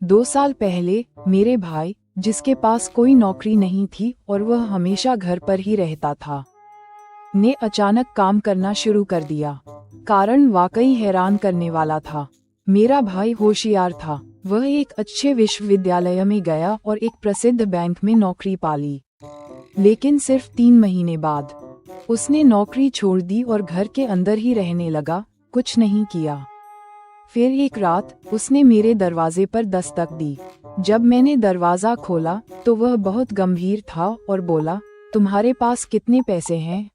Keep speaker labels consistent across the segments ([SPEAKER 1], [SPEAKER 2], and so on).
[SPEAKER 1] 2 साल पहले मेरे भाई, जिसके पास कोई नौकरी नहीं थी और वह हमेशा घर पर ही रहता था, ने अचानक काम करना शुरू कर दिया। कारण वाकई हैरान करने वाला था। मेरा भाई होशियार था। वह एक अच्छे विश्वविद्यालय में गया और एक प्रसिद्ध बैंक में नौकरी पा ली। लेकिन सिर्फ 3 महीने बाद उसने नौकरी छोड़ दी और घर के अंदर ही रहने लगा, कुछ नहीं किया। फिर एक रात उसने मेरे दरवाजे पर दस्तक दी। जब मैंने दरवाजा खोला तो वह बहुत गंभीर था और बोला, तुम्हारे पास कितने पैसे हैं?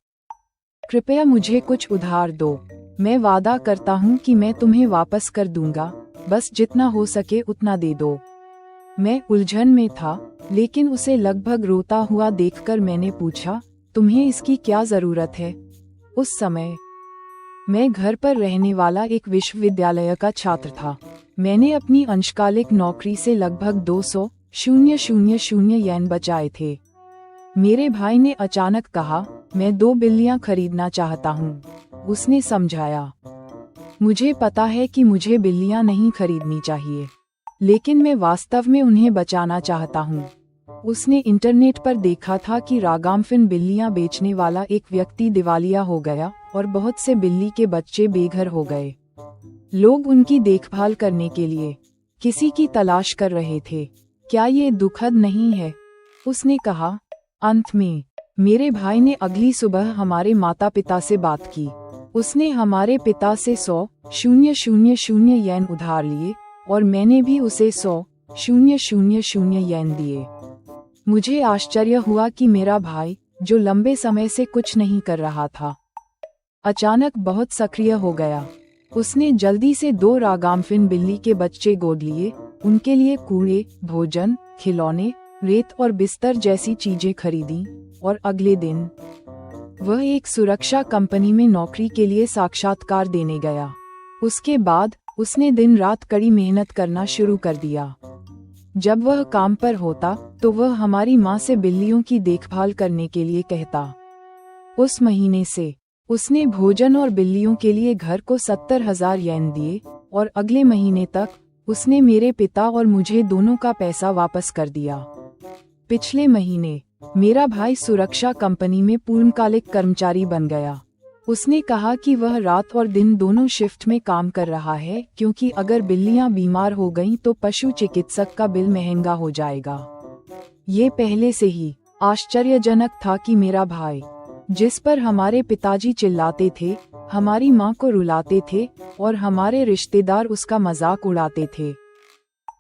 [SPEAKER 1] कृपया मुझे कुछ उधार दो। मैं वादा करता हूँ कि मैं तुम्हें वापस कर दूंगा, बस जितना हो सके उतना दे दो। मैं उलझन में था, लेकिन उसे लगभग रोता हुआ देखकर मैंने पूछा, तुम्हें इसकी क्या जरूरत है? उस समय मैं घर पर रहने वाला एक विश्वविद्यालय का छात्र था। मैंने अपनी अंशकालिक नौकरी से लगभग 200,000 येन बचाए थे। मेरे भाई ने अचानक कहा, मैं 2 बिल्लियां खरीदना चाहता हूँ। उसने समझाया, मुझे पता है कि मुझे बिल्लियां नहीं खरीदनी चाहिए, लेकिन मैं वास्तव में उन्हें बचाना चाहता हूँ। उसने इंटरनेट पर देखा था कि रागाम्फिन बिल्लियां बेचने वाला एक व्यक्ति दिवालिया हो गया और बहुत से बिल्ली के बच्चे बेघर हो गए। लोग उनकी देखभाल करने के लिए किसी की तलाश कर रहे थे। क्या ये दुखद नहीं है? उसने कहा। अंत में मेरे भाई ने अगली सुबह हमारे माता पिता से बात की। उसने हमारे पिता से 100,000 येन उधार लिए और मैंने भी उसे 100,000 येन दिए। मुझे आश्चर्य हुआ कि मेरा भाई, जो लंबे समय से कुछ नहीं कर रहा था, अचानक बहुत सक्रिय हो गया। उसने जल्दी से 2 रागाम्फिन बिल्ली के बच्चे गोद लिए, उनके लिए कूड़े, भोजन, खिलौने, रेत और बिस्तर जैसी चीजें खरीदी और अगले दिन वह एक सुरक्षा कंपनी में नौकरी के लिए साक्षात्कार देने गया। उसके बाद उसने दिन रात कड़ी मेहनत करना शुरू कर दिया। जब वह काम पर होता तो वह हमारी माँ से बिल्लियों की देखभाल करने के लिए कहता। उस महीने से उसने भोजन और बिल्लियों के लिए घर को 70,000 येन दिए और अगले महीने तक उसने मेरे पिता और मुझे दोनों का पैसा वापस कर दिया। पिछले महीने मेरा भाई सुरक्षा कंपनी में पूर्णकालिक कर्मचारी बन गया। उसने कहा कि वह रात और दिन दोनों शिफ्ट में काम कर रहा है, क्योंकि अगर बिल्लियां बीमार हो गईं तो पशु चिकित्सक का बिल महंगा हो जाएगा। ये पहले से ही आश्चर्यजनक था कि मेरा भाई, जिस पर हमारे पिताजी चिल्लाते थे, हमारी माँ को रुलाते थे और हमारे रिश्तेदार उसका मजाक उड़ाते थे,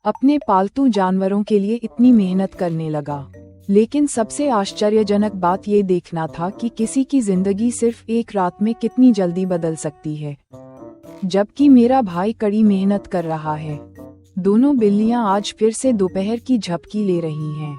[SPEAKER 1] अपने पालतू जानवरों के लिए इतनी मेहनत करने लगा। लेकिन सबसे आश्चर्यजनक बात ये देखना था कि किसी की जिंदगी सिर्फ एक रात में कितनी जल्दी बदल सकती है। जबकि मेरा भाई कड़ी मेहनत कर रहा है, दोनों बिल्लियां आज फिर से दोपहर की झपकी ले रही हैं।